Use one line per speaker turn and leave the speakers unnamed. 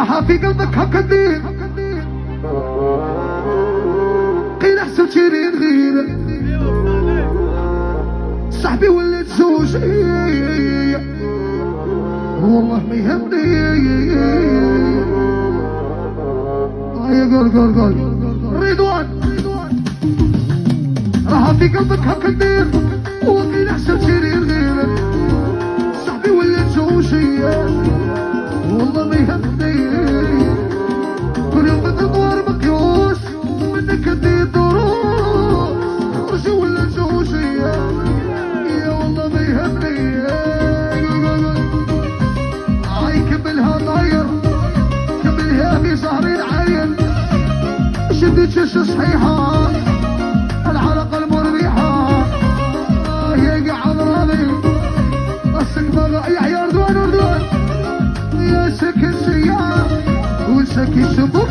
راح في قلبك هكا الدين قيل احسن تشيرين غير صاحبي وليت زوج والله ما يهمني قول رضوان راح في قلبك هكا الدين وقيل احسن تشيرين غير صاحبي وليت زوج والله ما يهمني كل يوم بتدور مقيوس منك ادي دروس خرجي ولا زوجي يا والله ما يهمني هاي كملها طاير كملها في شهرين عاين شدت شش صحيحة العلقة المربحة هي قاعد راضي السقف يا رضوان يا سكن سيار وسكن سبوك